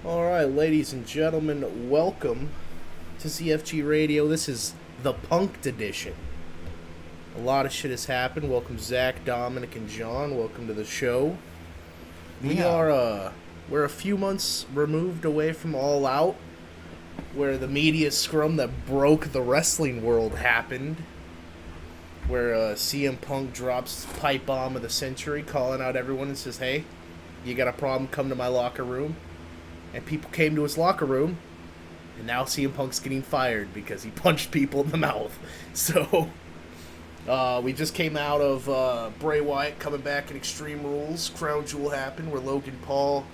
Alright, ladies and gentlemen, welcome to Zfg Radio. This is the Punked edition. A lot of shit has happened. Welcome, Zach, Dominic, and John. Welcome to the show. We're a few months removed away from All Out, where the media scrum that broke the wrestling world happened. Where CM Punk drops pipe bomb of the century, calling out everyone and says, "Hey, you got a problem? Come to my locker room." And people came to his locker room, and now CM Punk's getting fired because he punched people in the mouth. So, we just came out of Bray Wyatt coming back in Extreme Rules. Crown Jewel happened, where Logan Paul,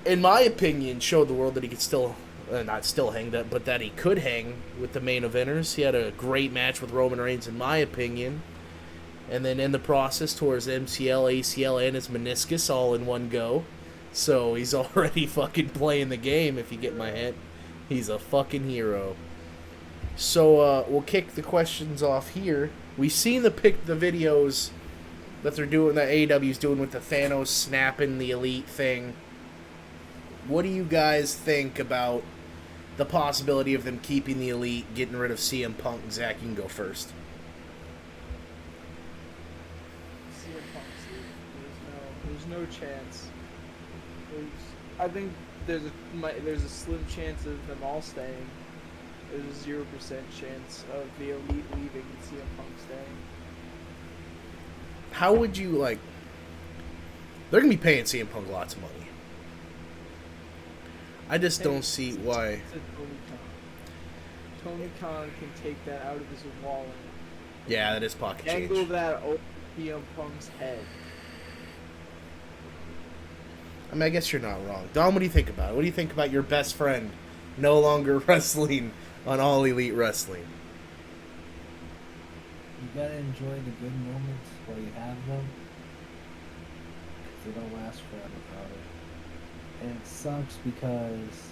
in my opinion, showed the world that he could still, not still hang that, but that he could hang with the main eventers. He had a great match with Roman Reigns, in my opinion. And then in the process, tore his MCL, ACL, and his meniscus all in one go. So he's already fucking playing the game, if you get my hint. He's a fucking hero. So we'll kick the questions off here. We've seen the videos that they're doing, that AEW's doing with the Thanos snapping the Elite thing. What do you guys think about the possibility of them keeping the Elite, getting rid of CM Punk? Zach, you can go first. CM Punk, there's no chance. I think there's a slim chance of them all staying. There's a 0% chance of the Elite leaving and CM Punk staying. How would you, like... They're going to be paying CM Punk lots of money. I just don't see why... Tony Khan can take that out of his wallet. Yeah, that is pocket change. Angle that over CM Punk's head. I mean, I guess you're not wrong. Dom, what do you think about it? What do you think about your best friend no longer wrestling on All Elite Wrestling? You gotta enjoy the good moments while you have them, because they don't last forever, probably. And it sucks because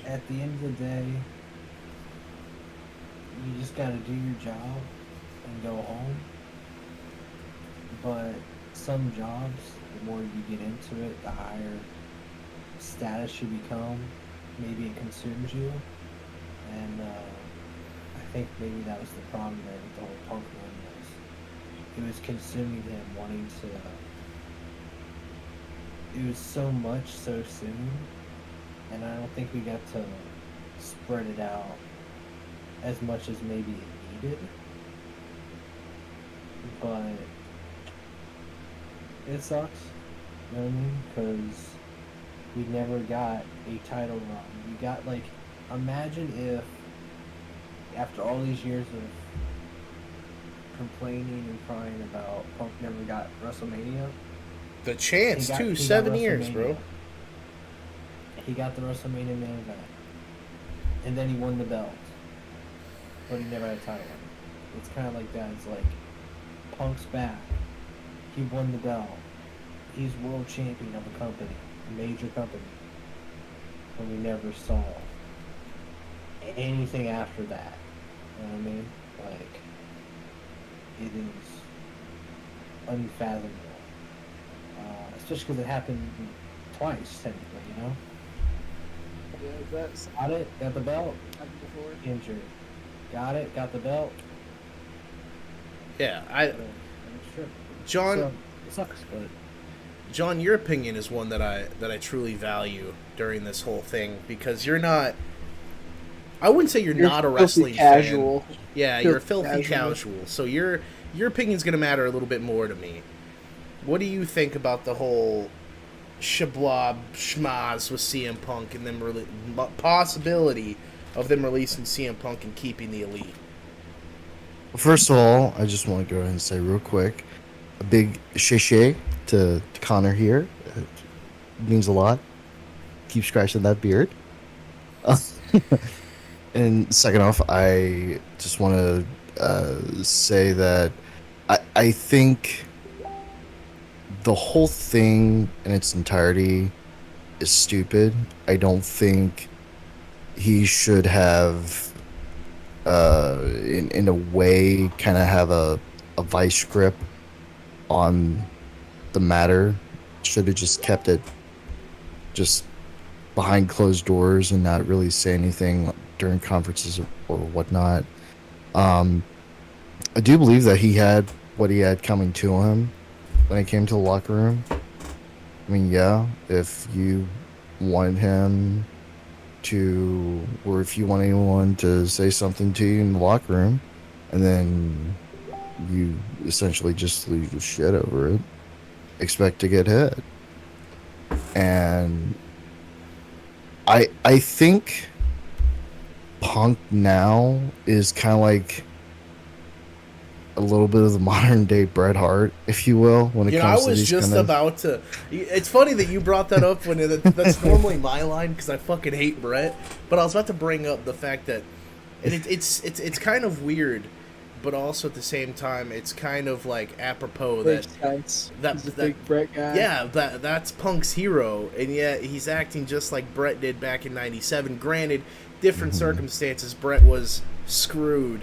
at the end of the day, you just gotta do your job and go home. But some jobs, the more you get into it, the higher status you become. Maybe it consumes you. And I think maybe that was the problem there with the whole Punk one, was it was consuming him, wanting to... It was so much so soon, and I don't think we got to spread it out as much as maybe it needed. But it sucks, you know what I mean? Because we never got a title run. We got, like, imagine if, after all these years of complaining and crying about Punk never got WrestleMania. The chance, too. 7 years, bro. He got the WrestleMania main event. And then he won the belt. But he never had a title run. It's kind of like that. It's like, Punk's back. He won the belt. He's world champion of a company, a major company. But we never saw anything after that. You know what I mean? Like, it is unfathomable. Especially because it happened twice, technically, you know? Yeah, that's Got it, got the belt, happened before. injured. Got it, got the belt. Yeah, It's true. John... So, it sucks, but... John, your opinion is one that I truly value during this whole thing, because you're not... I wouldn't say you're not a wrestling casual. fan. Yeah, you're filthy casual. So your opinion's going to matter a little bit more to me. What do you think about the whole shablob schmaz with CM Punk and them possibility of them releasing CM Punk and keeping the Elite? First of all, I just want to go ahead and say real quick, a big shay to Connor here. It means a lot. Keep scratching that beard. And second off, I just want to say that I think the whole thing in its entirety is stupid. I don't think he should have, in a way, kind of have a vice grip on the matter. Should have just kept it just behind closed doors and not really say anything during conferences or whatnot. I do believe that he had what he had coming to him when it came to the locker room. I mean, yeah, if you wanted him to, or if you want anyone to say something to you in the locker room, and then you essentially just lose your shit over it, expect to get hit. And I think Punk now is kind of like a little bit of the modern day Bret Hart, if you will, when it comes to these kind of... about to. It's funny that you brought that up when that's normally my line because I fucking hate Bret. But I was about to bring up the fact that it's kind of weird, but also at the same time it's kind of like apropos Makes sense. He's a big Bret guy. Yeah, that's Punk's hero, and yet he's acting just like Bret did back in '97. Granted, different circumstances. Bret was screwed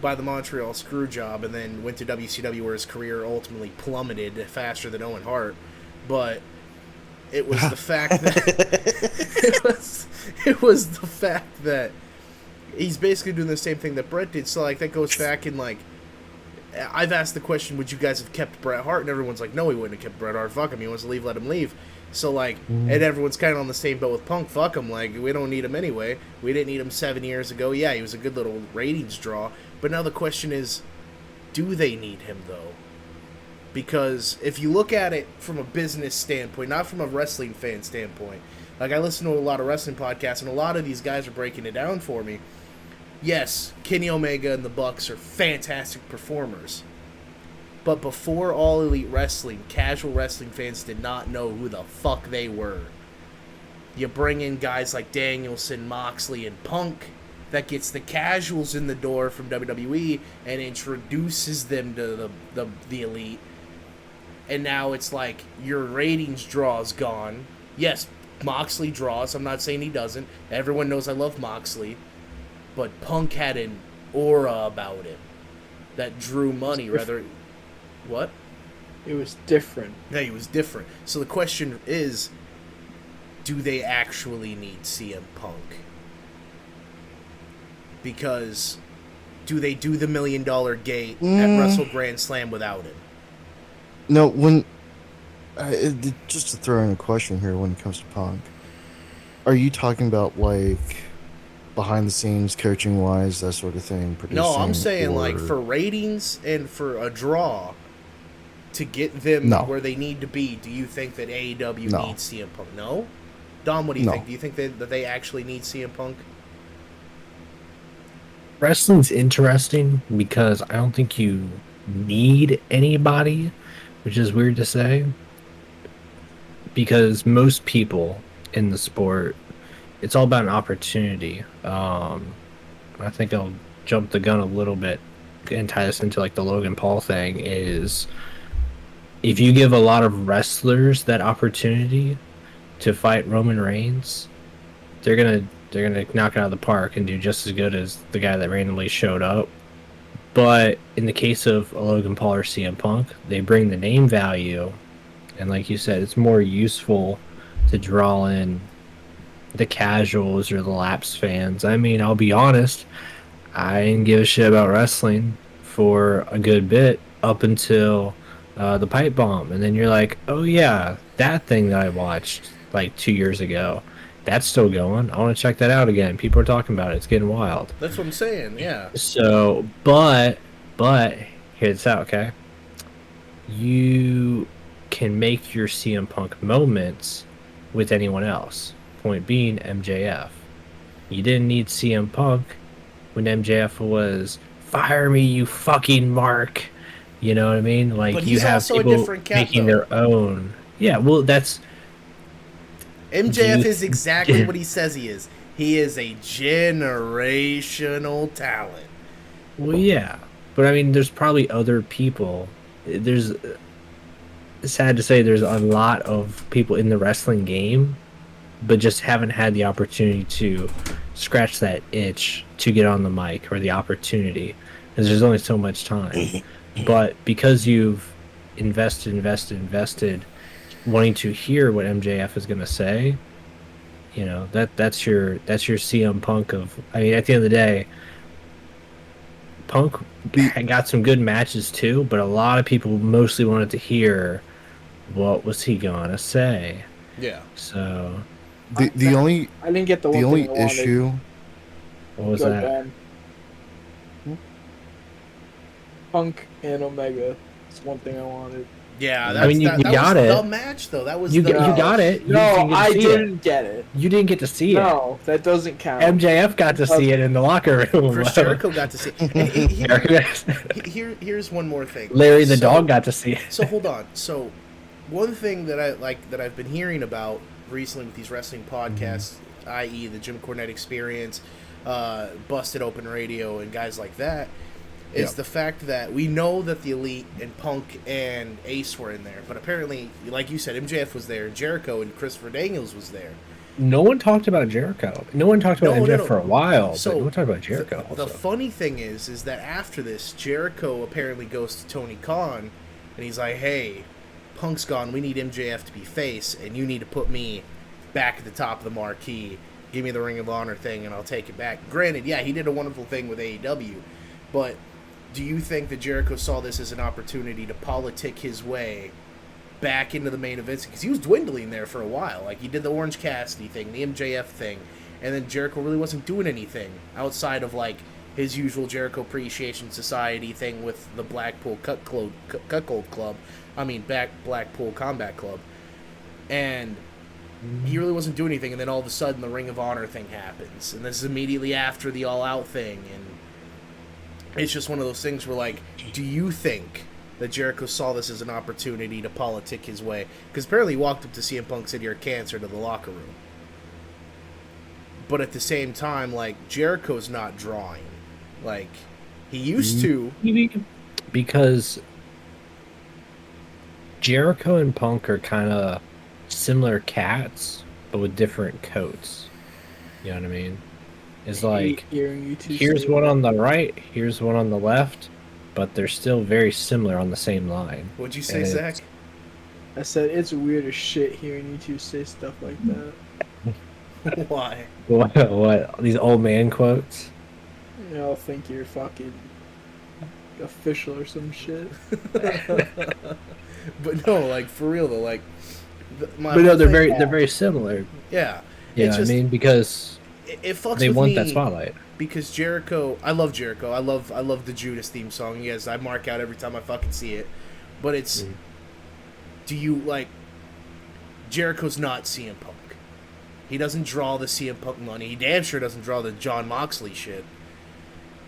by the Montreal screw job and then went to WCW where his career ultimately plummeted faster than Owen Hart. But it was the fact that it was the fact that he's basically doing the same thing that Bret did. So like that goes back in like I've asked the question, would you guys have kept Bret Hart? And everyone's like, no, we wouldn't have kept Bret Hart. Fuck him. He wants to leave, let him leave. So like, and everyone's kind of on the same boat with Punk. Fuck him. Like, we don't need him anyway. We didn't need him 7 years ago. Yeah, he was a good little ratings draw. But now the question is, do they need him though? Because if you look at it from a business standpoint, not from a wrestling fan standpoint, like I listen to a lot of wrestling podcasts, and a lot of these guys are breaking it down for me. Yes, Kenny Omega and the Bucks are fantastic performers. But before All Elite Wrestling, casual wrestling fans did not know who the fuck they were. You bring in guys like Danielson, Moxley, and Punk, that gets the casuals in the door from WWE and introduces them to the Elite. And now it's like your ratings draw is gone. Yes, Moxley draws. I'm not saying he doesn't. Everyone knows I love Moxley. But Punk had an aura about him that drew money, rather... What? It was different. Yeah, he was different. So the question is, do they actually need CM Punk? Because do they do the $1 million gate at Wrestle Grand Slam without him? No, when... just to throw in a question here when it comes to Punk. Are you talking about, like, behind the scenes, coaching wise, that sort of thing? No, I'm saying, like, for ratings and for a draw, to get them where they need to be, do you think that AEW needs CM Punk? No? Dom, what do you think? Do you think that they actually need CM Punk? Wrestling's interesting because I don't think you need anybody, which is weird to say, because most people in the sport, it's all about an opportunity. I think I'll jump the gun a little bit and tie this into like the Logan Paul thing is if you give a lot of wrestlers that opportunity to fight Roman Reigns, they're gonna knock it out of the park and do just as good as the guy that randomly showed up. But in the case of a Logan Paul or CM Punk, they bring the name value, and like you said, it's more useful to draw in the casuals or the lapsed fans. I mean, I'll be honest, I didn't give a shit about wrestling for a good bit up until the pipe bomb, and then you're like, oh yeah, that thing that I watched like 2 years ago, that's still going. I want to check that out again. People are talking about it. It's getting wild. That's what I'm saying, yeah. So, but hear this out, okay? You can make your CM Punk moments with anyone else. Point being, MJF. You didn't need CM Punk when MJF was, fire me, you fucking mark. You know what I mean? Like, but you have people making their own. Yeah, well, that's... MJF is exactly what he says he is. He is a generational talent. Well, yeah. But, I mean, there's probably other people. It's sad to say there's a lot of people in the wrestling game, but just haven't had the opportunity to scratch that itch to get on the mic, or the opportunity, because there's only so much time. But because you've invested wanting to hear what MJF is gonna say. You know, that's your CM Punk of. I mean, at the end of the day, Punk got some good matches too, but a lot of people mostly wanted to hear what was he gonna say. Yeah. So the only I didn't get the the one only thing I wanted. issue. what was Go, that? Ben. Punk and Omega. It's one thing I wanted. Yeah, I mean, you that got was it. the match though. That was You the got it. You No, didn't get to I see didn't get it. You didn't get to see it. No, that doesn't count. MJF got to see it in the locker room. Chris Jericho got to see. And here's one more thing. Larry the dog got to see it. So hold on. So one thing that I've been hearing about recently with these wrestling podcasts, i.e. the Jim Cornette Experience, Busted Open Radio, and guys like that, is the fact that we know that the Elite and Punk and Ace were in there, but apparently, like you said, MJF was there, Jericho and Christopher Daniels was there. No one talked about Jericho. No one talked about MJF for a while, So but no one talked about Jericho. The funny thing is that after this, Jericho apparently goes to Tony Khan, and he's like, "Hey, Punk's gone. We need MJF to be face, and you need to put me back at the top of the marquee. Give me the Ring of Honor thing, and I'll take it back." Granted, yeah, he did a wonderful thing with AEW, but do you think that Jericho saw this as an opportunity to politic his way back into the main events? Because he was dwindling there for a while. Like, he did the Orange Cassidy thing, the MJF thing, and then Jericho really wasn't doing anything outside of, like, his usual Jericho Appreciation Society thing with the Blackpool Cuckold Club. I mean, Blackpool Combat Club. And he really wasn't doing anything, and then all of a sudden the Ring of Honor thing happens. And this is immediately after the All Out thing, and it's just one of those things where, like, do you think that Jericho saw this as an opportunity to politic his way? Because apparently he walked up to CM Punk and said, "You're a cancer," to the locker room. But at the same time, like, Jericho's not drawing. Like, he used to. Because Jericho and Punk are kind of similar cats, but with different coats. You know what I mean? It's like, here's one on the right, here's one on the left, but they're still very similar on the same line. What'd you say, Zach? I said it's weird as shit hearing you two say stuff like that. Why? What? These old man quotes? You know, think you're fucking official or some shit. But no, like, for real though, like, but no, they're very similar. Yeah. Yeah, I mean, because it fucks they with want me that spotlight. Because Jericho, I love Jericho. I love the Judas theme song. Yes, I mark out every time I fucking see it. But it's, do you, like, Jericho's not CM Punk. He doesn't draw the CM Punk money. He damn sure doesn't draw the John Moxley shit.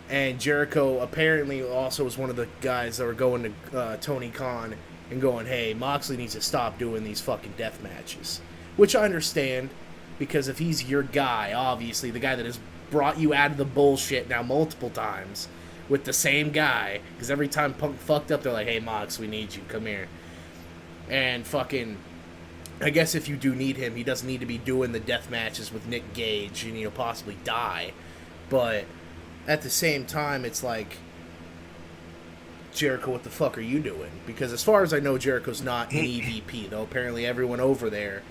And Jericho apparently also was one of the guys that were going to Tony Khan and going, "Hey, Moxley needs to stop doing these fucking death matches." Which I understand, because if he's your guy, obviously, the guy that has brought you out of the bullshit now multiple times with the same guy, because every time Punk fucked up, they're like, "Hey, Mox, we need you. Come here." And fucking, I guess if you do need him, he doesn't need to be doing the death matches with Nick Gage and, you know, possibly die. But at the same time, it's like, Jericho, what the fuck are you doing? Because as far as I know, Jericho's not an EVP, though apparently everyone over there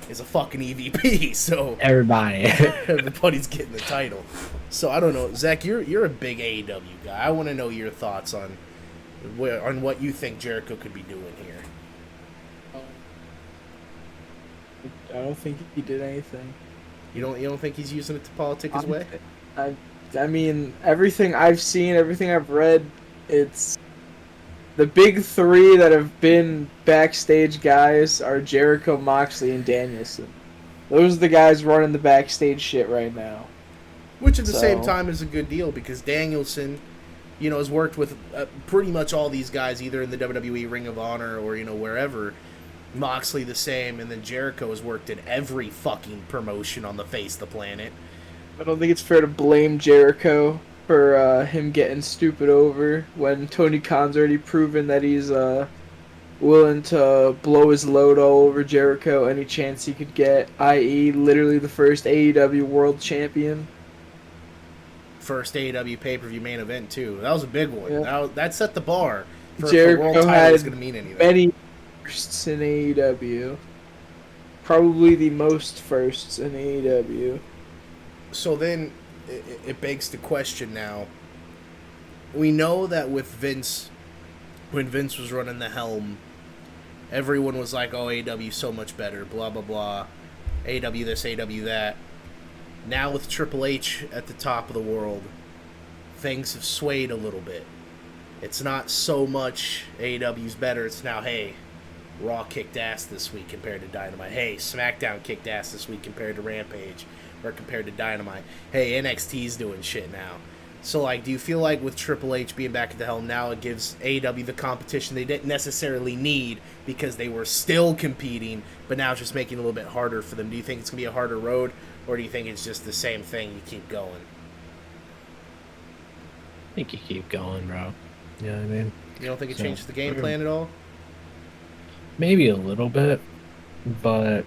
is a fucking EVP, so everybody's getting the title. So I don't know, Zach, you're a big AEW guy. I want to know your thoughts on what you think Jericho could be doing here. I don't think he did anything. You don't think he's using it to politic his way? I mean, everything I've seen, everything I've read, it's the big three that have been backstage guys are Jericho, Moxley, and Danielson. Those are the guys running the backstage shit right now. Which at the same time is a good deal, because Danielson, you know, has worked with pretty much all these guys, either in the WWE Ring of Honor or, you know, wherever. Moxley the same, and then Jericho has worked in every fucking promotion on the face of the planet. I don't think it's fair to blame Jericho for him getting stupid over when Tony Khan's already proven that he's willing to blow his load all over Jericho any chance he could get, i.e. literally the first AEW World Champion. First AEW pay-per-view main event, too. That was a big one. Yeah. That set the bar for Jericho if the world title is going to mean anything. firsts in AEW. Probably the most firsts in AEW. So then it begs the question now. We know that with Vince, when Vince was running the helm, everyone was like, oh, AEW so much better, blah, blah, blah. AEW this, AEW that. Now with Triple H at the top of the world, things have swayed a little bit. It's not so much AEW's better, it's now, hey, Raw kicked ass this week compared to Dynamite. Hey, SmackDown kicked ass this week compared to Rampage or compared to Dynamite. Hey, NXT's doing shit now. So, like, do you feel like with Triple H being back at the helm now, it gives AEW the competition they didn't necessarily need because they were still competing, but now it's just making it a little bit harder for them? Do you think it's going to be a harder road, or do you think it's just the same thing, you keep going? I think you keep going, bro. You know what I mean? You don't think it changes the game plan at all? Maybe a little bit, but,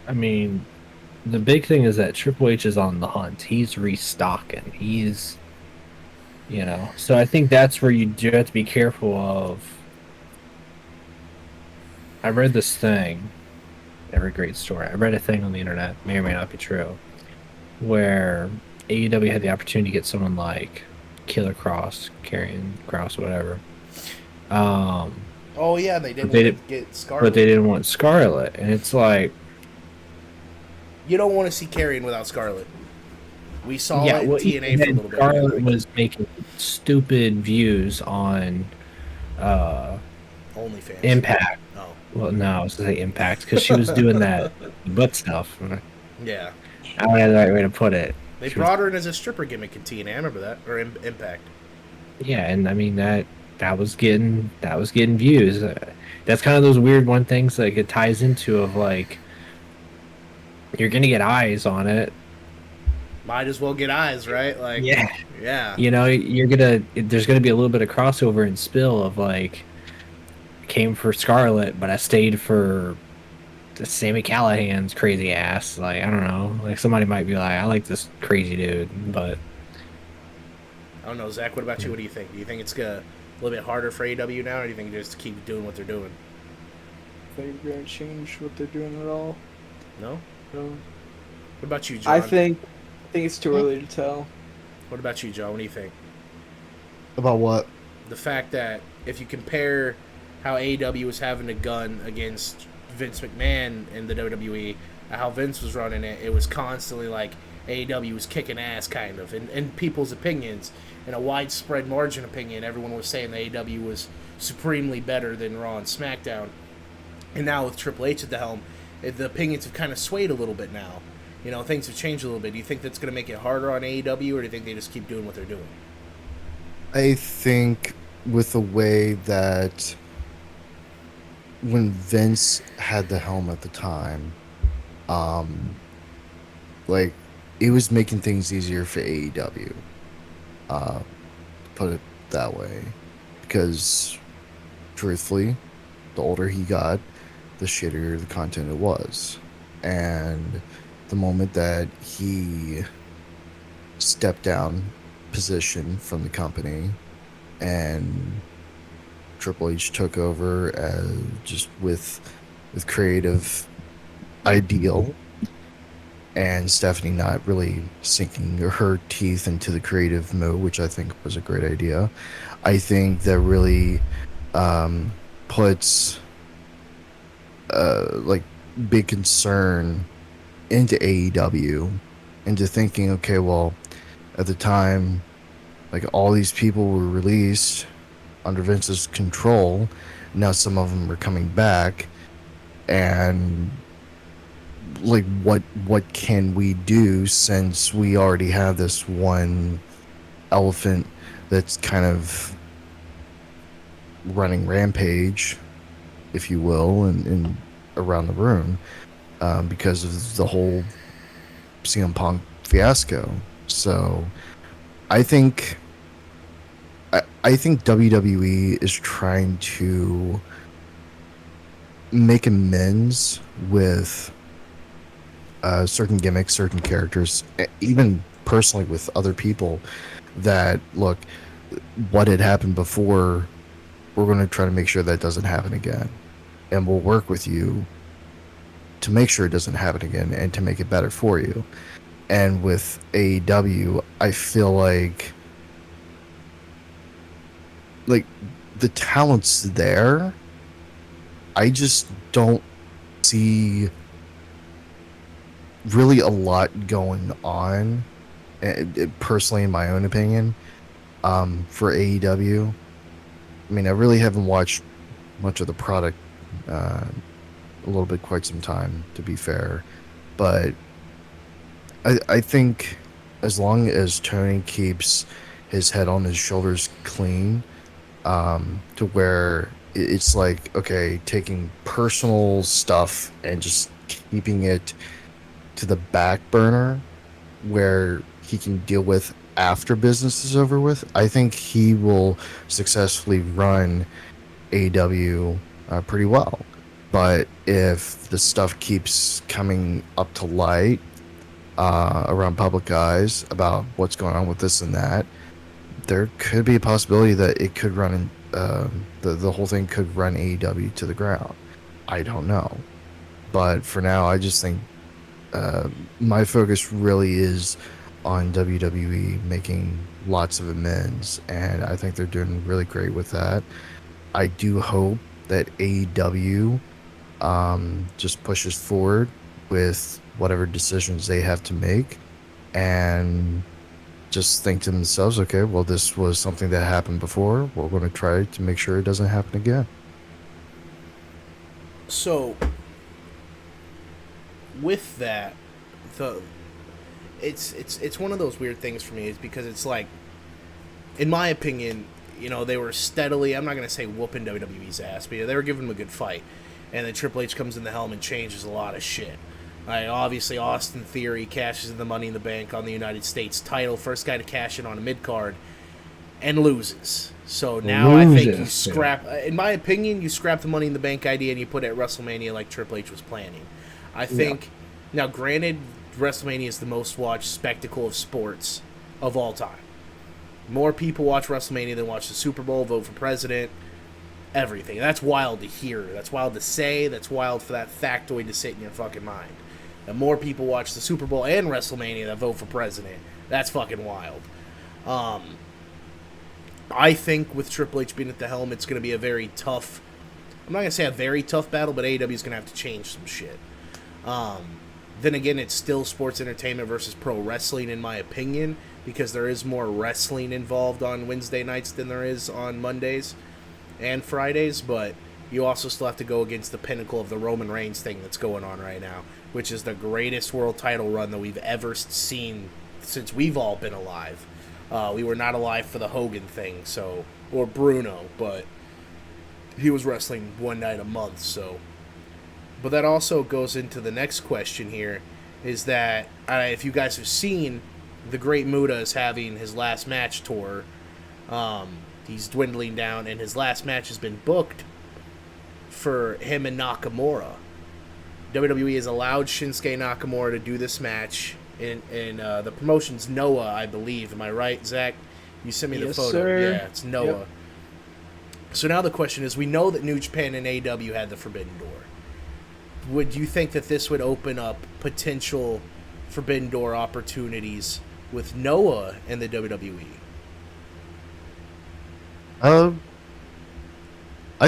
I mean, the big thing is that Triple H is on the hunt. He's restocking. He's, you know, so I think that's where you do have to be careful of. I read this thing, every great story. I read a thing on the internet, may or may not be true, where AEW had the opportunity to get someone like Killer Cross, Karrion Kross, whatever. Oh, yeah, they didn't want to get Scarlett. But they didn't want Scarlett, and it's like, you don't want to see Karrion without Scarlett. We saw it in TNA for a little bit. Scarlett was making stupid views on OnlyFans. Impact. Oh. Well, no, I was going to say Impact, because she was doing that butt stuff. Yeah. I don't have the right way to put it. They brought her in as a stripper gimmick in TNA. I remember that. Or Impact. Yeah, and I mean, that was getting views. That's kind of those weird one things like it ties into of like, you're gonna get eyes on it. Might as well get eyes, right? Like, yeah. You know, there's gonna be a little bit of crossover and spill of like, came for Scarlett, but I stayed for Sami Callihan's crazy ass. Like, I don't know. Like, somebody might be like, I like this crazy dude, but I don't know, Zach. What about you? What do you think? Do you think it's a little bit harder for AEW now, or do you think they just keep doing what they're doing? They're gonna change what they're doing at all? No. No. What about you, John? I think it's too early to tell. What about you, John? What do you think? About what? The fact that if you compare how AEW was having a gun against Vince McMahon in the WWE, how Vince was running it, it was constantly like AEW was kicking ass, kind of, in people's opinions. In a widespread margin opinion, everyone was saying that AEW was supremely better than Raw and SmackDown. And now with Triple H at the helm, the opinions have kind of swayed a little bit now. You know, things have changed a little bit. Do you think that's going to make it harder on AEW, or do you think they just keep doing what they're doing? I think with the way that when Vince had the helm at the time, like, it was making things easier for AEW. Put it that way. Because, truthfully, the older he got, the shittier the content it was. And the moment that he stepped down position from the company and Triple H took over as just with creative ideal, and Stephanie not really sinking her teeth into the creative mode, which I think was a great idea. I think that really puts like big concern into AEW, into thinking, okay, well, at the time, like, all these people were released under Vince's control. Now some of them are coming back, and like, what can we do, since we already have this one elephant that's kind of running rampage, if you will, and around the room, because of the whole CM Punk fiasco. So I think WWE is trying to make amends with certain gimmicks, certain characters, even personally with other people, that, look, what had happened before, we're going to try to make sure that doesn't happen again. and will work with you to make sure it doesn't happen again and to make it better for you. And with AEW, I feel like the talent's there. I just don't see really a lot going on, personally, in my own opinion, for AEW. I mean, I really haven't watched much of the product a little bit, quite some time, to be fair. But I think as long as Tony keeps his head on his shoulders clean, to where it's like, okay, taking personal stuff and just keeping it to the back burner where he can deal with after business is over with, I think he will successfully run AEW pretty well. But if the stuff keeps coming up to light around public eyes about what's going on with this and that, there could be a possibility that it could run the whole thing could run AEW to the ground. I don't know. But for now, I just think my focus really is on WWE making lots of amends, and I think they're doing really great with that. I do hope that AEW just pushes forward with whatever decisions they have to make, and just think to themselves, okay, well, this was something that happened before. We're going to try to make sure it doesn't happen again. So, with that, it's one of those weird things for me, is because it's like, in my opinion, you know, they were steadily, I'm not going to say whooping WWE's ass, but they were giving them a good fight. And then Triple H comes in the helm and changes a lot of shit. Obviously, Austin Theory cashes in the Money in the Bank on the United States title. First guy to cash in on a mid-card. And loses. So now I think you scrap... In my opinion, you scrap the Money in the Bank idea and you put it at WrestleMania like Triple H was planning. I think... Yeah. Now, granted, WrestleMania is the most watched spectacle of sports of all time. More people watch WrestleMania than watch the Super Bowl, vote for president, everything. That's wild to hear. That's wild to say. That's wild for that factoid to sit in your fucking mind. And more people watch the Super Bowl and WrestleMania than vote for president. That's fucking wild. I think with Triple H being at the helm, it's going to be a very tough... I'm not going to say a very tough battle, but AEW is going to have to change some shit. Then again, it's still sports entertainment versus pro wrestling, in my opinion, because there is more wrestling involved on Wednesday nights than there is on Mondays and Fridays, but you also still have to go against the pinnacle of the Roman Reigns thing that's going on right now, which is the greatest world title run that we've ever seen since we've all been alive. We were not alive for the Hogan thing, or Bruno, but he was wrestling one night a month, so... But that also goes into the next question here, is that if you guys have seen, the Great Muta is having his last match tour. He's dwindling down, and his last match has been booked for him and Nakamura. WWE has allowed Shinsuke Nakamura to do this match, and the promotion's Noah, I believe. Am I right, Zach? You sent me the photo. Sir. Yeah, it's Noah. Yep. So now the question is, we know that New Japan and AEW had the Forbidden Door. Would you think that this would open up potential Forbidden Door opportunities with Noah and the WWE? I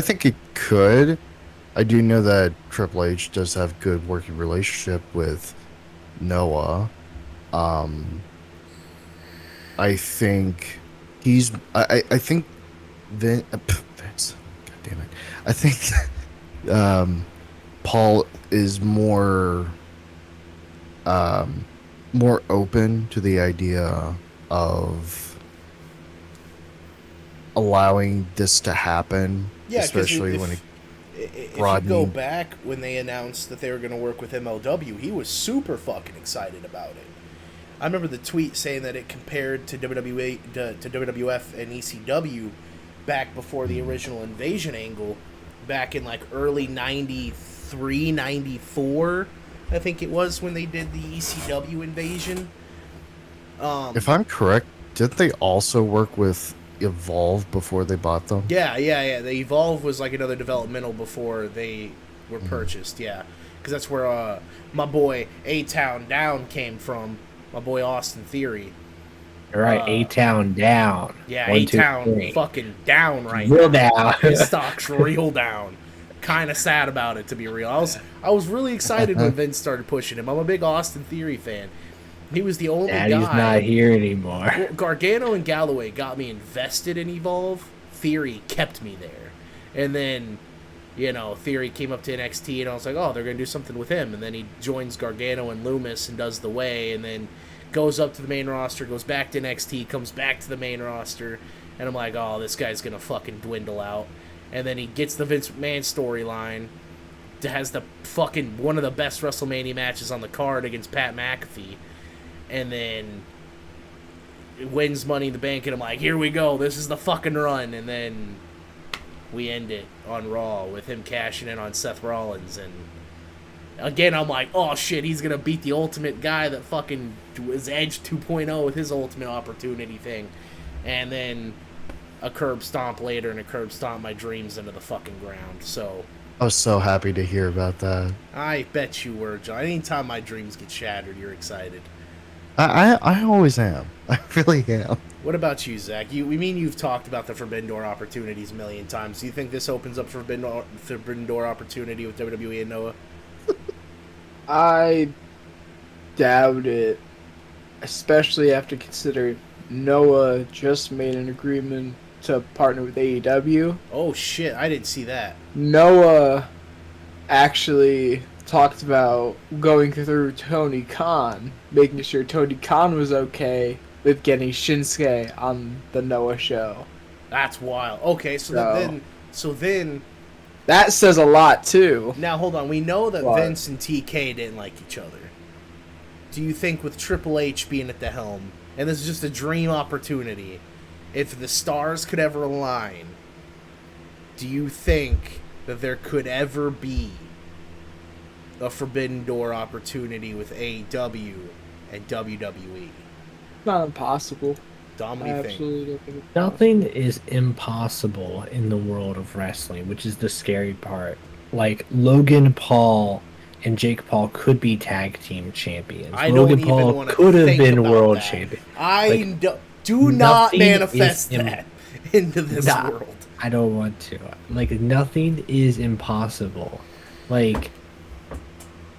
think it could. I do know that Triple H does have good working relationship with Noah. I think he's... I think Vince... God damn it. I think... Paul is more open to the idea of allowing this to happen, especially when if you go back when they announced that they were going to work with MLW, he was super fucking excited about it. I remember the tweet saying that it compared to WWE to WWF and ECW back before the original Invasion angle, back in like early 93, 94, I think it was, when they did the ECW Invasion. If I'm correct, didn't they also work with Evolve before they bought them? Yeah. The Evolve was like another developmental before they were purchased. Yeah, because that's where my boy A-Town Down came from. My boy Austin Theory. All right, A-Town down. Yeah, 1, 2, A-Town 3. fucking down right Real now. down. His stock's real down. Kind of sad about it, to be real. I was really excited when Vince started pushing him. I'm a big Austin Theory fan. He was the only Daddy's guy. not here anymore. Well, Gargano and Galloway got me invested in Evolve. Theory kept me there. And then, Theory came up to NXT, and I was like, oh, they're going to do something with him. And then he joins Gargano and Loomis and does the way, and then goes up to the main roster, goes back to NXT, comes back to the main roster, and I'm like, oh, this guy's going to fucking dwindle out. And then he gets the Vince McMahon storyline, has the fucking one of the best WrestleMania matches on the card against Pat McAfee, and then wins Money in the Bank, and I'm like, here we go, this is the fucking run. And then we end it on Raw with him cashing in on Seth Rollins, and again I'm like, oh shit, he's gonna beat the ultimate guy that fucking was Edge 2.0 with his ultimate opportunity thing. And then a curb stomp later, and a curb stomp my dreams into the fucking ground. So I was so happy to hear about that. I bet you were, John. Anytime my dreams get shattered, you're excited. I always am. I really am. What about you, Zach? You've talked about the Forbidden Door opportunities a million times. Do you think this opens up Forbidden Door opportunity with WWE and Noah? I doubt it, especially after considering Noah just made an agreement to partner with AEW. Oh shit, I didn't see that. Noah actually talked about going through Tony Khan, making sure Tony Khan was okay with getting Shinsuke on the Noah show. That's wild. Okay, so then that says a lot too. now hold on. We know that What? Vince and TK didn't like each other. Do you think with Triple H being at the helm, and this is just a dream opportunity, if the stars could ever align, do you think that there could ever be a Forbidden Door opportunity with AEW and WWE? Not impossible. Dom, what I do you think? absolutely don't think it's Nothing is impossible in the world of wrestling, which is the scary part. Like, Logan Paul and Jake Paul could be tag team champions. I Logan don't even Paul want to could have think been about world that. champion. I do not nothing manifest is that into this Nah. world. I don't want to. Like, nothing is impossible. Like,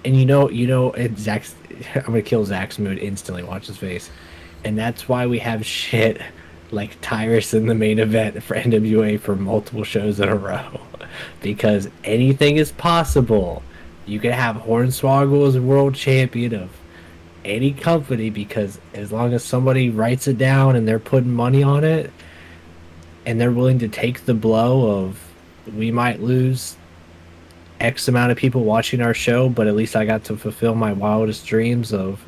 and and Zach's, I'm gonna kill Zach's mood instantly. Watch his face. And that's why we have shit like Tyrus in the main event for NWA for multiple shows in a row. Because anything is possible. You can have Hornswoggle as world champion of any company, because as long as somebody writes it down and they're putting money on it, and they're willing to take the blow of, we might lose X amount of people watching our show, but at least I got to fulfill my wildest dreams of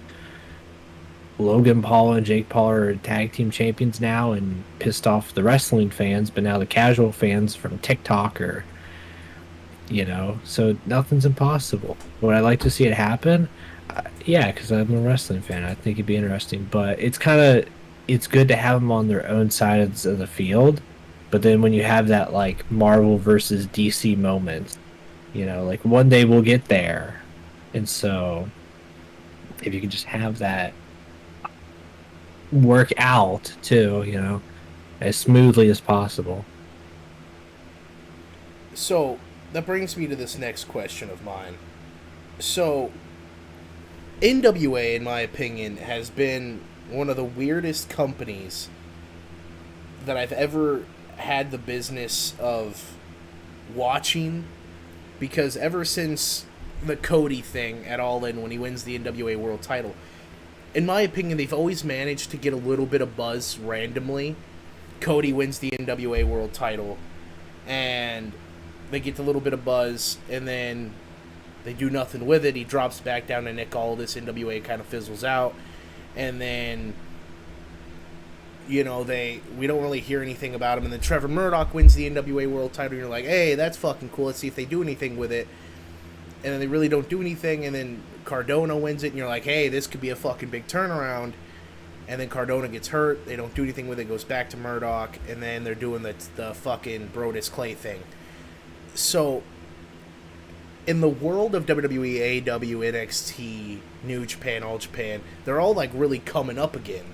Logan Paul and Jake Paul are tag team champions now, and pissed off the wrestling fans, but now the casual fans from TikTok are, so nothing's impossible. Would I like to see it happen? Yeah, because I'm a wrestling fan. I think it'd be interesting, but it's good to have them on their own sides of the field. But then when you have that like Marvel versus DC moment, like one day we'll get there. And so if you can just have that work out too, as smoothly as possible. So that brings me to this next question of mine. So NWA, in my opinion, has been one of the weirdest companies that I've ever had the business of watching, because ever since the Cody thing at All In when he wins the NWA World title, in my opinion, they've always managed to get a little bit of buzz randomly. Cody wins the NWA World title, and they get a little bit of buzz, and then they do nothing with it. He drops back down to Nick Aldis. NWA kind of fizzles out, and then we don't really hear anything about him. And then Trevor Murdoch wins the NWA World title, and you're like, hey, that's fucking cool. Let's see if they do anything with it. And then they really don't do anything, and then Cardona wins it, and you're like, hey, this could be a fucking big turnaround. And then Cardona gets hurt. They don't do anything with it. Goes back to Murdoch. And then they're doing the fucking Brodus Clay thing. So, in the world of WWE, AEW, NXT, New Japan, All Japan, they're all like really coming up again.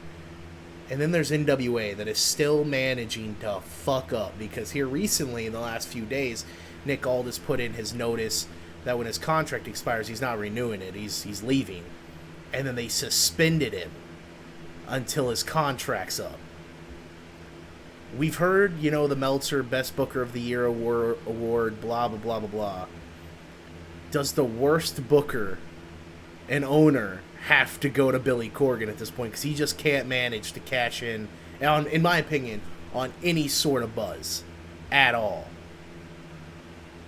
And then there's NWA that is still managing to fuck up. Because here recently, in the last few days, Nick Aldis put in his notice that when his contract expires, he's not renewing it. He's leaving. And then they suspended him until his contract's up. We've heard, the Meltzer Best Booker of the Year award, blah, blah, blah, blah, blah. Does the worst booker and owner have to go to Billy Corgan at this point? Because he just can't manage to cash in my opinion, on any sort of buzz at all.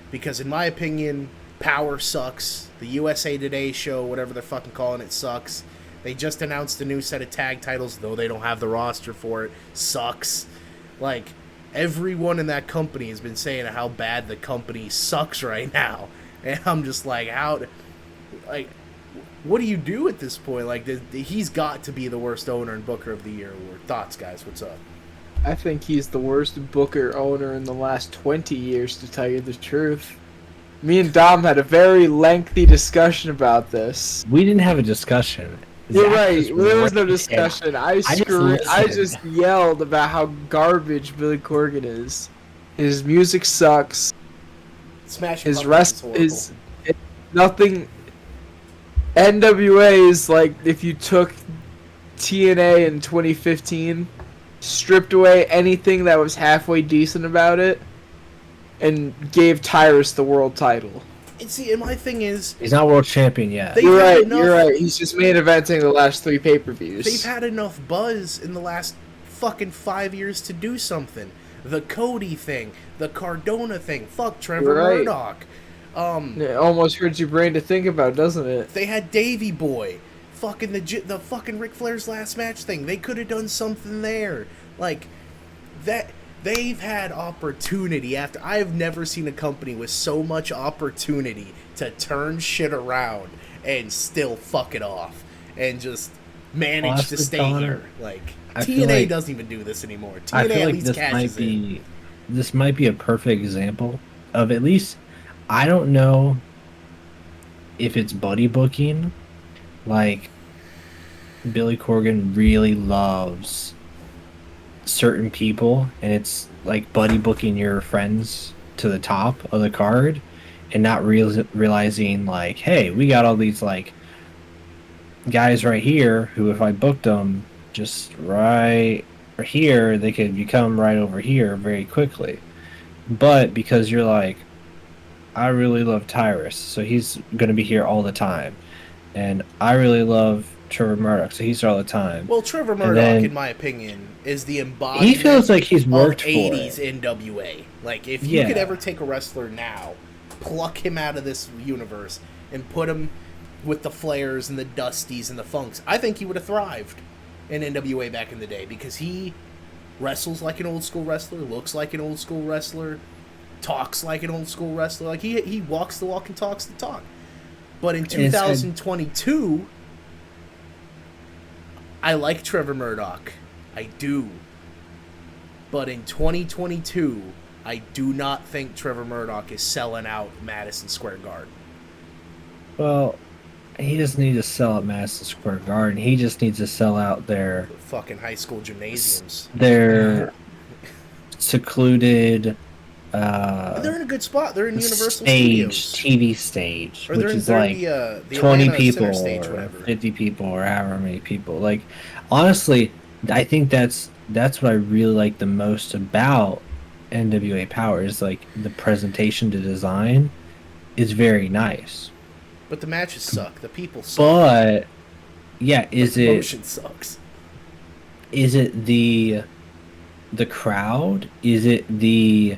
Because in my opinion, Power sucks. The USA Today show, whatever they're fucking calling it, sucks. They just announced a new set of tag titles, though they don't have the roster for it. Sucks. Like, everyone in that company has been saying how bad the company sucks right now. And I'm just like, what do you do at this point? Like, he's got to be the worst owner and booker of the year award. Thoughts, guys? What's up? I think he's the worst booker owner in the last 20 years, to tell you the truth. Me and Dom had a very lengthy discussion about this. We didn't have a discussion. You're right. There was no discussion. I just yelled about how garbage Billy Corgan is. His music sucks. His rest is nothing. NWA is like if you took TNA in 2015, stripped away anything that was halfway decent about it, and gave Tyrus the world title. And see, and my thing is, he's not world champion yet. You're right. He's just main eventing the last 3 pay-per-views. They've had enough buzz in the last fucking 5 years to do something. The Cody thing, the Cardona thing, fuck Trevor Murdoch. It almost hurts your brain to think about, doesn't it? They had Davey Boy, fucking the fucking Ric Flair's last match thing. They could have done something there, like that. They've had opportunity after. I've never seen a company with so much opportunity to turn shit around and still fuck it off and just manage to stay here. Like, TNA doesn't even do this anymore. TNA I feel at like least this cashes in. This might be a perfect example of, at least, I don't know if it's buddy booking. Like, Billy Corgan really loves certain people, and it's like buddy booking your friends to the top of the card and not realizing, like, hey, we got all these like guys right here who, if I booked them just right here, they could become right over here very quickly. But because you're like, I really love Tyrus, so he's going to be here all the time, and I really love Trevor Murdoch, so he's here all the time. Well, Trevor Murdoch, in my opinion, is the embodiment. He feels like he's worked of 80s NWA. Like, if you could ever take a wrestler now, pluck him out of this universe, and put him with the Flairs and the Dusties and the Funks, I think he would have thrived in NWA back in the day, because he wrestles like an old school wrestler, looks like an old school wrestler, talks like an old school wrestler. Like, he walks the walk and talks the talk. But in 2022, I like Trevor Murdoch. I do. But in 2022, I do not think Trevor Murdoch is selling out Madison Square Garden. Well, he doesn't need to sell out Madison Square Garden. He just needs to sell out their fucking high school gymnasiums. Their secluded. They're in a good spot. They're in Universal Studios. TV stage, or which is like the 20 Atlanta people stage, or 50 people or however many people. Like, honestly, I think that's what I really like the most about NWA Power is, like, the presentation to design is very nice. But the matches suck. The people suck. But yeah, the promotion sucks. Is it the crowd? Is it the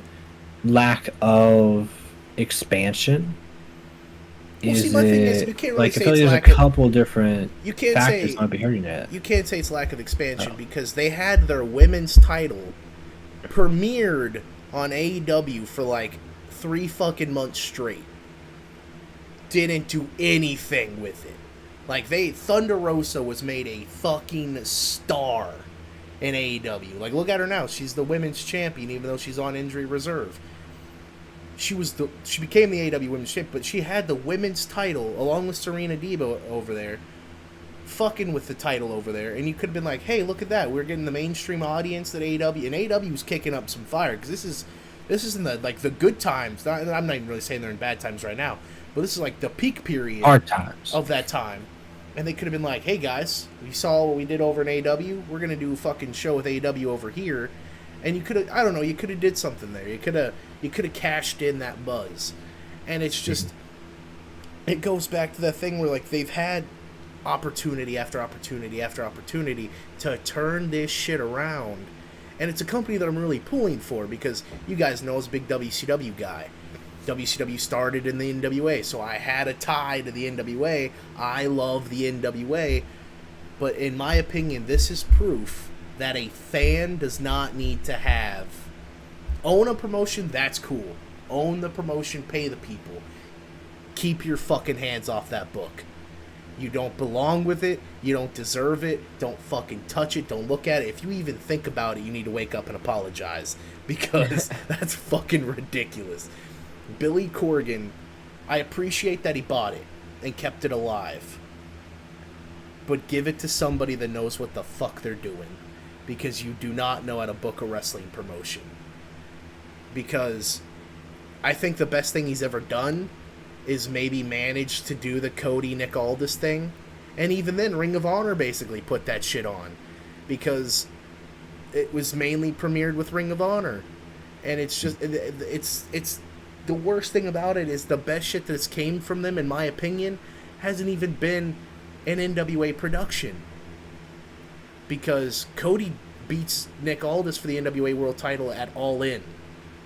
lack of expansion? Well, is see, my thing is, it you can't really like, say I feel it's there's a lack of, couple different you can't factors say, might be hurting it. You can't say it's lack of expansion because they had their women's title premiered on AEW for like 3 fucking months straight. Didn't do anything with it. Like, Thunder Rosa was made a fucking star in AEW. Like, look at her now. She's the women's champion, even though she's on injury reserve. She became the AEW women's champion, but she had the women's title along with Serena Deeb over there, fucking with the title over there. And you could have been like, hey, look at that. We're getting the mainstream audience at AEW, and AEW was kicking up some fire, because this is in the good times. I'm not even really saying they're in bad times right now, but this is like the peak period Hard times of that time. And they could have been like, hey guys, we saw what we did over in AEW. We're gonna do a fucking show with AEW over here. And you could have, I don't know, you could have did something there. You could have cashed in that buzz. And it's just, it goes back to that thing where, like, they've had opportunity after opportunity after opportunity to turn this shit around. And it's a company that I'm really pulling for, because you guys know I was a big WCW guy. WCW started in the NWA, so I had a tie to the NWA. I love the NWA. But in my opinion, this is proof that a fan does not need to own a promotion. That's cool. Own the promotion, pay the people. Keep your fucking hands off that book. You don't belong with it. You don't deserve it. Don't fucking touch it. Don't look at it. If you even think about it, you need to wake up and apologize, because that's fucking ridiculous. Billy Corgan, I appreciate that he bought it and kept it alive, but give it to somebody that knows what the fuck they're doing, because you do not know how to book a wrestling promotion. Because I think the best thing he's ever done is maybe manage to do the Cody Nick Aldis thing, and even then Ring of Honor basically put that shit on, because it was mainly premiered with Ring of Honor. And it's just, it's the worst thing about it is the best shit that's came from them, in my opinion, hasn't even been an NWA production. Because Cody beats Nick Aldis for the NWA World title at All In,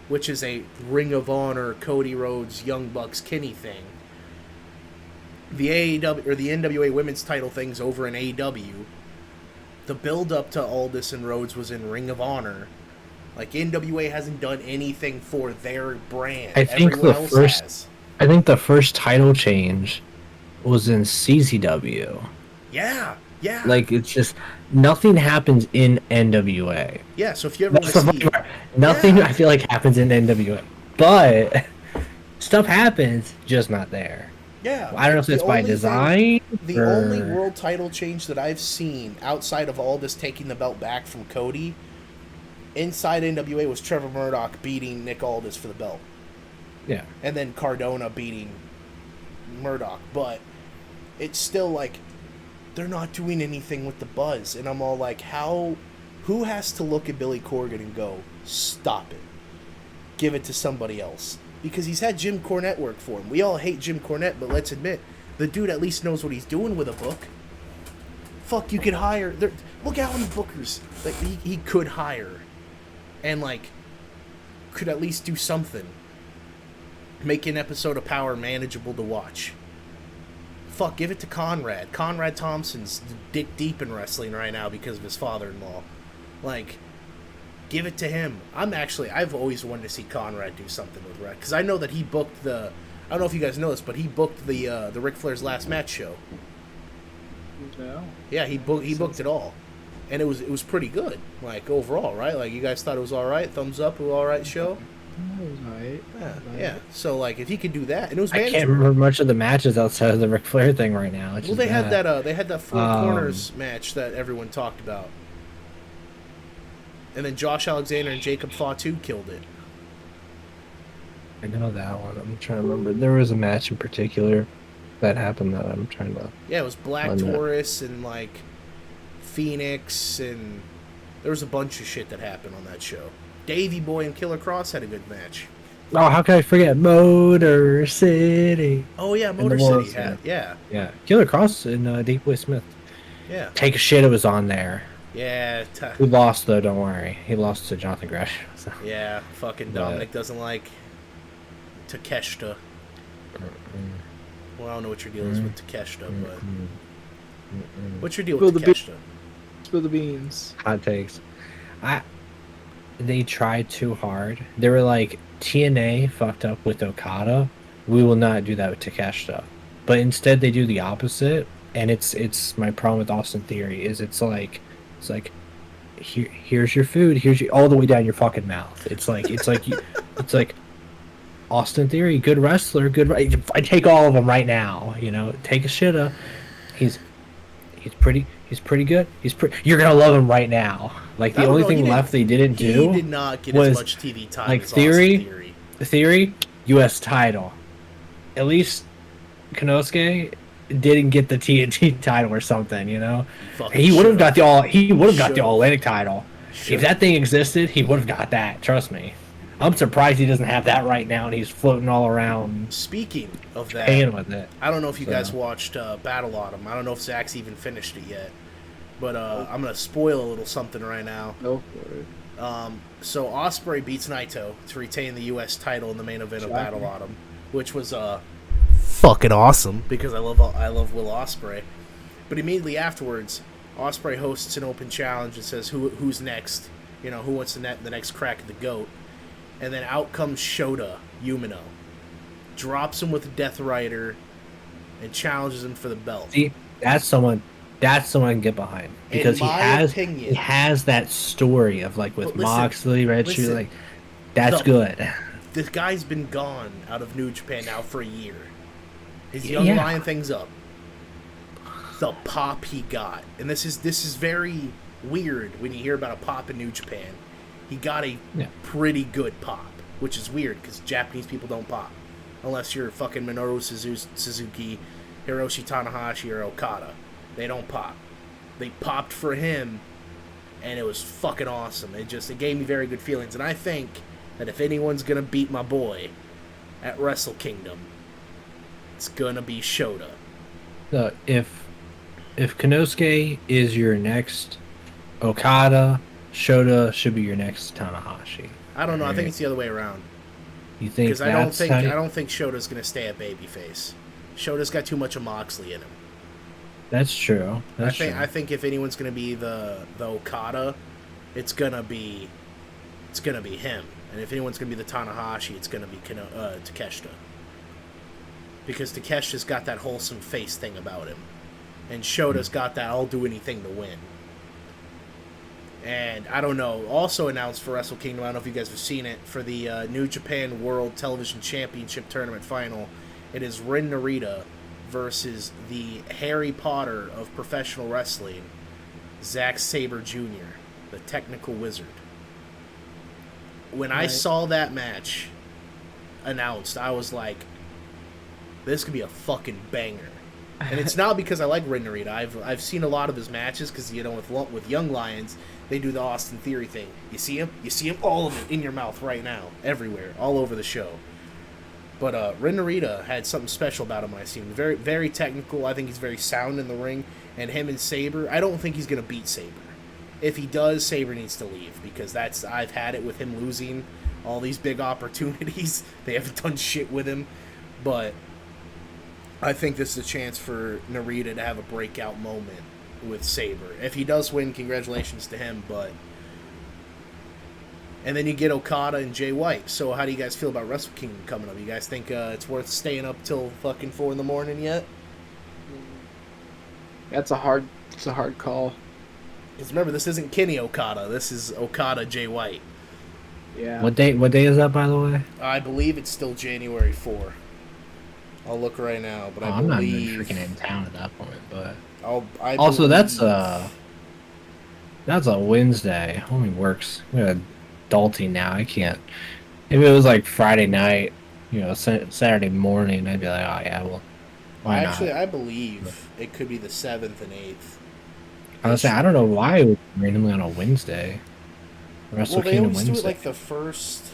which is a Ring of Honor, Cody Rhodes, Young Bucks, Kenny thing. The AEW, or the NWA Women's title thing's over in AEW. The build-up to Aldis and Rhodes was in Ring of Honor. Like, NWA hasn't done anything for their brand. I think I think the first title change was in CZW. Yeah. Like, it's just, nothing happens in NWA. Yeah, so if you ever want to see... Nothing, I feel like, happens in NWA. But stuff happens, just not there. Yeah. I don't know if it's by design. The only world title change that I've seen outside of Aldis taking the belt back from Cody inside NWA was Trevor Murdoch beating Nick Aldis for the belt. Yeah. And then Cardona beating Murdoch. But it's still like, they're not doing anything with the buzz. And I'm all like, who has to look at Billy Corgan and go, stop it. Give it to somebody else. Because he's had Jim Cornette work for him. We all hate Jim Cornette, but let's admit, the dude at least knows what he's doing with a book. Fuck, you could hire... Look at how many bookers that he could hire. And, like, could at least do something. Make an episode of Power manageable to watch. Fuck, give it to Conrad. Conrad Thompson's dick deep in wrestling right now because of his father-in-law. Like, give it to him. I've always wanted to see Conrad do something with Red, because I know that he booked I don't know if you guys know this, but he booked the Ric Flair's Last Match show. No. Yeah, he booked it all. And it was pretty good, like, overall, right? Like, you guys thought it was all right? Thumbs up, it was all right show? It was alright. Yeah. So, like, if he could do that, and it was I manageable. can't remember much of the matches outside of the Ric Flair thing right now. Well, they had that Four Corners match that everyone talked about. And then Josh Alexander and Jacob Fatu killed it. I know that one. I'm trying to remember. There was a match in particular that happened that I'm trying to... Yeah, it was Black Taurus and, like, Phoenix, and there was a bunch of shit that happened on that show. Davey Boy and Killer Cross had a good match. Oh, how can I forget Motor City? Oh, yeah, Motor City had, yeah. Yeah, Killer Cross and Deep Boy Smith. Yeah. Take a Shit, it was on there. Yeah. He lost, though, don't worry. He lost to Jonathan Gresham. So. Yeah, fucking Dominic doesn't like Takeshita. Well, I don't know what your deal is with Takeshita, but... What's your deal with Takeshita? Spill the beans. Hot takes. They tried too hard. They were like, TNA fucked up with Okada. We will not do that with Takeshita. But instead, they do the opposite, and it's my problem with Austin Theory is it's like here's your food, here's your all the way down your fucking mouth. It's like Austin Theory, good wrestler, I take all of them right now. Take a shitta. He's pretty good. You're gonna love him right now. Like the only thing left they didn't do. He did not get was, as much TV time like as Theory. Austin Theory. Theory, U.S. title. At least Konosuke didn't get the TNT title or something. He would have got the all. He would have got the All Atlantic title. If that thing existed, he would have got that. Trust me. I'm surprised he doesn't have that right now, and he's floating all around. Speaking of that, paying with it. I don't know if you guys watched Battle Autumn. I don't know if Zach's even finished it yet, but I'm gonna spoil a little something right now. Go for it. So Ospreay beats Naito to retain the U.S. title in the main event of Battle Autumn, which was fucking awesome because I love Will Ospreay. But immediately afterwards, Ospreay hosts an open challenge and says who's next. Who wants the next crack at the goat? And then out comes Shota Umino, drops him with a Death Rider, and challenges him for the belt. See, that's someone I can get behind because he has that story of like with Moxley, Red Shoe, like that's good. This guy's been gone out of New Japan now for a year. His young lion things up. The pop he got, and this is very weird when you hear about a pop in New Japan. He got a pretty good pop, which is weird because Japanese people don't pop. Unless you're fucking Minoru Suzuki, Hiroshi Tanahashi, or Okada. They don't pop. They popped for him, and it was fucking awesome. It gave me very good feelings. And I think that if anyone's going to beat my boy at Wrestle Kingdom, it's going to be Shota. So if Konosuke is your next Okada, Shota should be your next Tanahashi. I don't know. I think it's the other way around. You think? Because I don't think Shota's gonna stay a babyface. Shota's got too much of Moxley in him. That's true. I think if anyone's gonna be the Okada, it's gonna be him. And if anyone's gonna be the Tanahashi, it's gonna be Takeshita. Because Takeshita's got that wholesome face thing about him, and Shota's got that I'll do anything to win. And I don't know, also announced for Wrestle Kingdom, I don't know if you guys have seen it, for the New Japan World Television Championship Tournament Final, it is Ren Narita versus the Harry Potter of professional wrestling, Zack Sabre Jr., the Technical Wizard. When I saw that match announced, I was like, this could be a fucking banger. And it's not because I like Ren Narita. I've seen a lot of his matches because, with Young Lions, they do the Austin Theory thing. You see him, all of it in your mouth right now, everywhere, all over the show. But Ren Narita had something special about him when I seen him. Very, very technical. I think he's very sound in the ring. And him and Sabre, I don't think he's going to beat Sabre. If he does, Sabre needs to leave because I've had it with him losing all these big opportunities. They haven't done shit with him. But I think this is a chance for Narita to have a breakout moment with Sabre. If he does win, congratulations to him, and then you get Okada and Jay White. So how do you guys feel about Wrestle Kingdom coming up? You guys think it's worth staying up till fucking 4 a.m. yet? It's a hard call. Because remember, this isn't Kenny Okada. This is Okada Jay White. Yeah. What day is that, by the way? I believe it's still January 4. I'll look right now, but I'm not even freaking in town at that point. But also, that's a Wednesday. Only works. We got adulting now. I can't. If it was like Friday night, Saturday morning, I'd be like, oh yeah, well, why not? I believe it could be the 7th and 8th. I was saying, I don't know why it was randomly on a Wednesday. Wrestle Kingdom Wednesday. Do it like the first.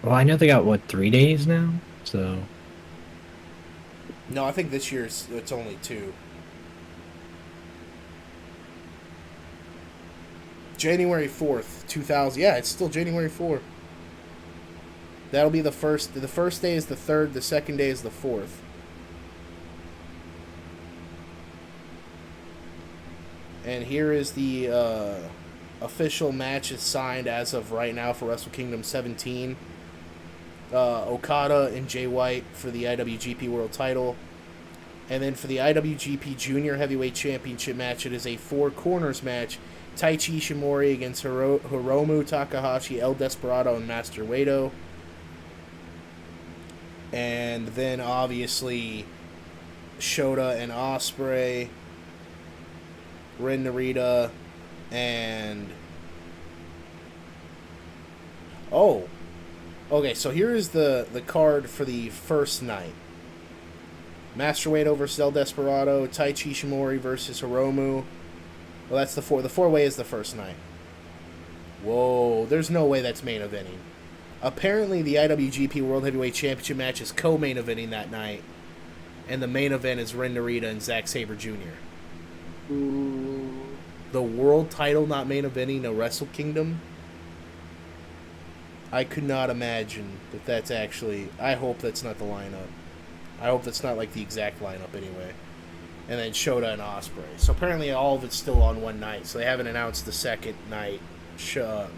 Well, I know they got 3 days now, so. No, I think this year it's only 2. January 4th, 2000. Yeah, it's still January 4th. That'll be the first. The first day is the 3rd. The second day is the 4th. And here is the official matches signed as of right now for Wrestle Kingdom 17. Okada and Jay White for the IWGP World Title. And then for the IWGP Junior Heavyweight Championship match, it is a four corners match. Taichi Ishimori against Hiromu Takahashi, El Desperado, and Master Wato. And then obviously Shota and Ospreay, Ren Narita, and okay, so here is the card for the first night. Master Wato versus El Desperado, Taichi Ishimori versus Hiromu. Well, that's the four-way is the first night. Whoa, there's no way that's main eventing. Apparently, the IWGP World Heavyweight Championship match is co-main eventing that night, and the main event is Ren Narita and Zack Sabre Jr. Ooh. The world title not main eventing a Wrestle Kingdom? I could not imagine that that's actually... I hope that's not the lineup. I hope that's not like the exact lineup anyway. And then Shota and Ospreay. So apparently all of it's still on one night, so they haven't announced the second night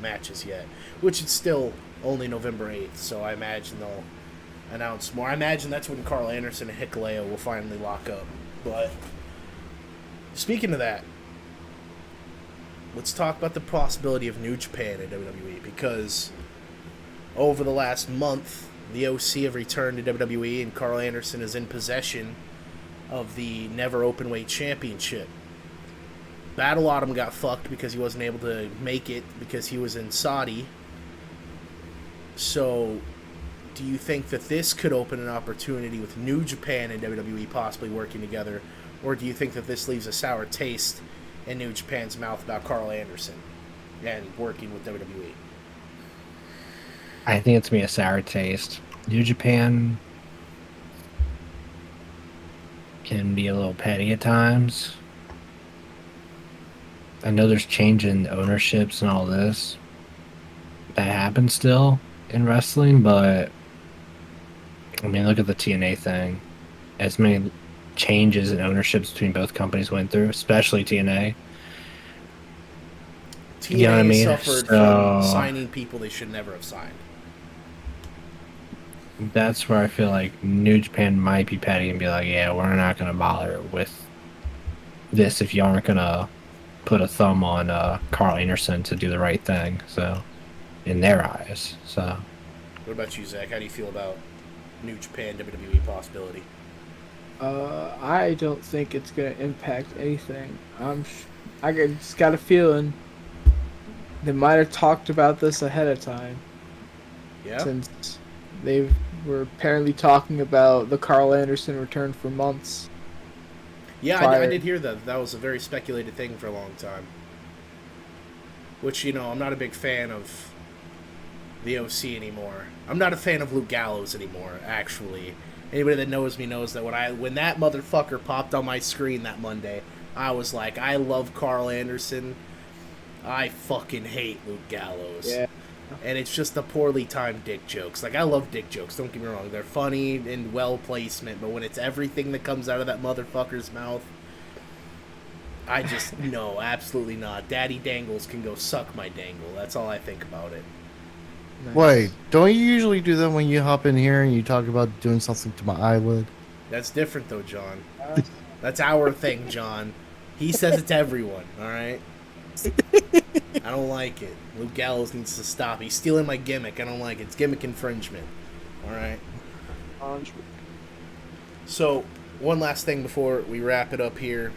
matches yet, which is still only November 8th, so I imagine they'll announce more. I imagine that's when Carl Anderson and Hikuleo will finally lock up. But speaking of that, let's talk about the possibility of New Japan in WWE, because over the last month, the OC have returned to WWE, and Carl Anderson is in possession of the Never Openweight Championship. Battle Autumn got fucked because he wasn't able to make it because he was in Saudi. So, do you think that this could open an opportunity with New Japan and WWE possibly working together, or do you think that this leaves a sour taste in New Japan's mouth about Carl Anderson and working with WWE? I think it's going to be a sour taste. New Japan can be a little petty at times. I know there's change in ownerships and all this. That happens still in wrestling, but I mean, look at the TNA thing. As many changes in ownerships between both companies went through, especially TNA. TNA You know what I mean? suffered from signing people they should never have signed. That's where I feel like New Japan might be petty and be like, yeah, we're not going to bother with this if you aren't going to put a thumb on Carl Anderson to do the right thing, so, in their eyes. So, what about you, Zach? How do you feel about New Japan WWE possibility? I don't think it's gonna impact anything. I just got a feeling they might have talked about this ahead of time. Yeah. Since they were apparently talking about the Carl Anderson return for months. Yeah, I did hear that. That was a very speculated thing for a long time. Which, you know, I'm not a big fan of the OC anymore. I'm not a fan of Luke Gallows anymore, actually. Anybody that knows me knows that when that motherfucker popped on my screen that Monday, I was like, I love Carl Anderson. I fucking hate Luke Gallows. Yeah. And it's just the poorly timed dick jokes. Like, I love dick jokes, don't get me wrong. They're funny and well placement, but when it's everything that comes out of that motherfucker's mouth, I just, no, absolutely not. Daddy Dangles can go suck my dangle. That's all I think about it. Nice. Wait, don't you usually do that when you hop in here and you talk about doing something to my eyelid? That's different, though, John. That's our thing, John. He says it to everyone, alright? I don't like it. Luke Gallows needs to stop. He's stealing my gimmick. I don't like it. It's gimmick infringement. Alright? So, one last thing before we wrap it up here.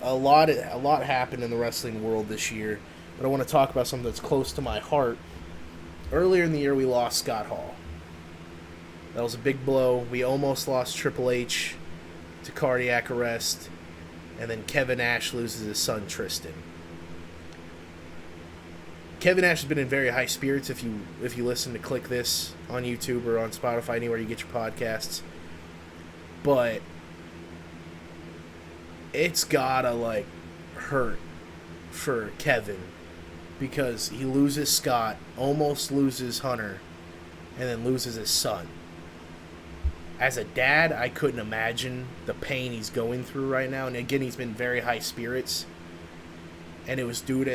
A lot happened in the wrestling world this year, but I want to talk about something that's close to my heart. Earlier in the year, we lost Scott Hall. That was a big blow. We almost lost Triple H to cardiac arrest, and then Kevin Nash loses his son, Tristan. Kevin Nash has been in very high spirits. If you listen to Click This on YouTube or on Spotify, anywhere you get your podcasts. But it's gotta, like, hurt for Kevin because he loses Scott, almost loses Hunter, and then loses his son. As a dad, I couldn't imagine the pain he's going through right now. And again, he's been very high spirits. And it was due to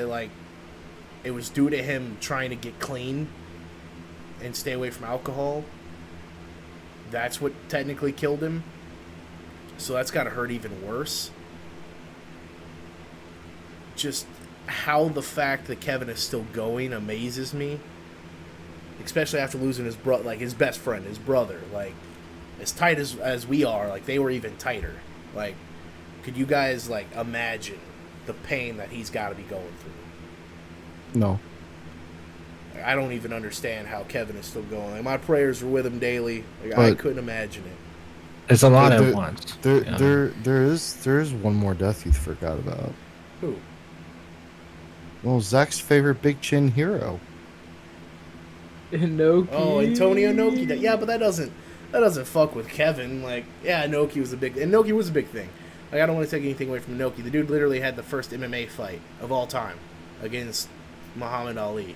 him trying to get clean and stay away from alcohol. That's what technically killed him. So that's got to hurt even worse. Just how the fact that Kevin is still going amazes me. Especially after losing his his best friend, his brother. Like, as tight as we are, like, they were even tighter. Like, could you guys, like, imagine the pain that he's got to be going through? No. I don't even understand how Kevin is still going. Like, my prayers are with him daily. Like, But I couldn't imagine it. It's a lot There- at once. there is one more death you forgot about. Who? Well, Zach's favorite big chin hero. Inoki. Oh, Antonio Inoki. Yeah, but that doesn't fuck with Kevin. Like, yeah, Inoki was a big thing. Like, I don't want to take anything away from Inoki. The dude literally had the first MMA fight of all time against Muhammad Ali.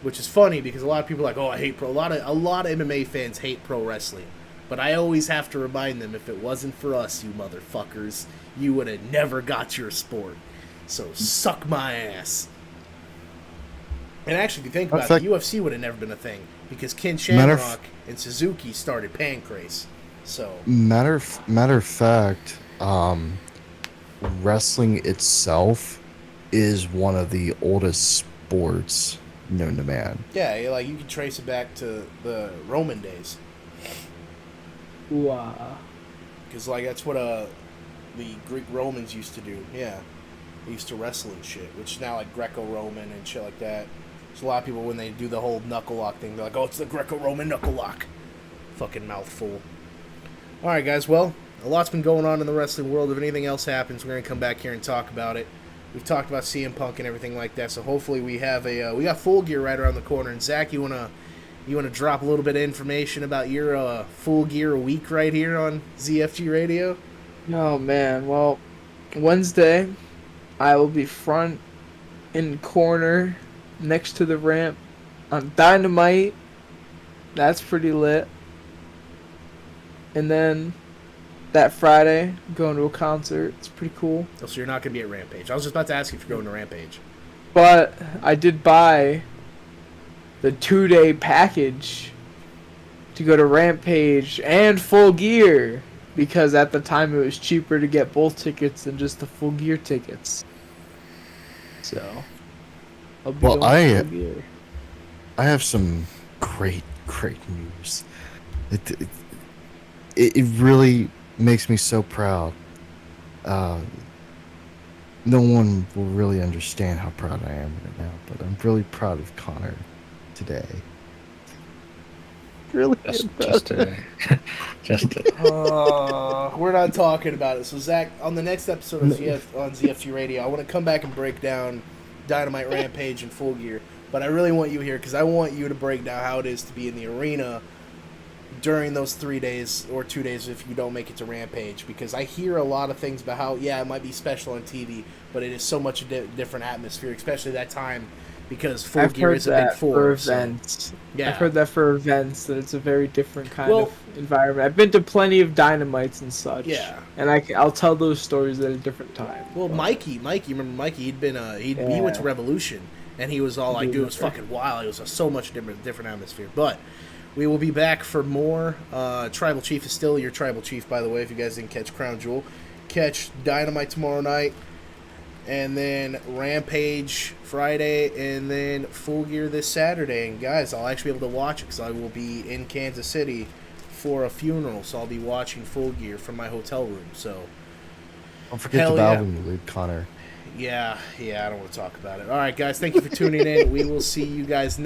Which is funny because a lot of people are like, oh, I hate pro. A lot of MMA fans hate pro wrestling. But I always have to remind them, if it wasn't for us, you motherfuckers, you would have never got your sport. So suck my ass. And actually, if you think about it, the UFC would have never been a thing because Ken Shamrock and Suzuki started Pancrase. So matter of fact, wrestling itself is one of the oldest sports known to man. yeah, like you can trace it back to the Roman days. Wow. Because, like, that's what the Greek Romans used to do. Yeah. They used to wrestle and shit, which now, like, Greco-Roman and shit like that. There's a lot of people, when they do the whole knuckle lock thing, they're like, oh, it's the Greco-Roman knuckle lock. Fucking mouthful. Alright, guys, well, a lot's been going on in the wrestling world. If anything else happens, we're going to come back here and talk about it. We've talked about CM Punk and everything like that, so hopefully we have we got Full Gear right around the corner. And, Zach, you want to drop a little bit of information about your Full Gear week right here on ZFG Radio? Oh, man. Well, Wednesday, I will be front in corner next to the ramp on Dynamite. That's pretty lit. And then that Friday, going to a concert. It's pretty cool. Oh, so you're not going to be at Rampage. I was just about to ask you if you're going to Rampage. But I did buy the 2-day package to go to Rampage and Full Gear because at the time it was cheaper to get both tickets than just the Full Gear tickets. So, I'll be going to Full Gear. I have some great news. It really makes me so proud. No one will really understand how proud I am right now, but I'm really proud of Connor today. Really? Just today. Just today. We're not talking about it. So, Zach, on the next episode of on ZFG Radio, I want to come back and break down Dynamite, Rampage, and Full Gear. But I really want you here because I want you to break down how it is to be in the arena during those 3 days or 2 days if you don't make it to Rampage. Because I hear a lot of things about how, yeah, it might be special on TV, but it is so much a different atmosphere, especially that time because Full Gear is a big for force. events. So, yeah. I've heard that for events, that it's a very different kind of environment. I've been to plenty of Dynamites and such. Yeah. And I'll tell those stories at a different time. Well, but Mikey, remember Mikey? He went to Revolution, and he was all like, dude, it was fucking wild. It was so much different atmosphere. But we will be back for more. Tribal Chief is still your Tribal Chief, by the way, if you guys didn't catch Crown Jewel. Catch Dynamite tomorrow night, and then Rampage Friday, and then Full Gear this Saturday. And guys, I'll actually be able to watch it because I will be in Kansas City for a funeral, so I'll be watching Full Gear from my hotel room. So Don't forget the bow when you leave, Connor. Yeah, I don't want to talk about it. All right, guys, thank you for tuning in. We will see you guys next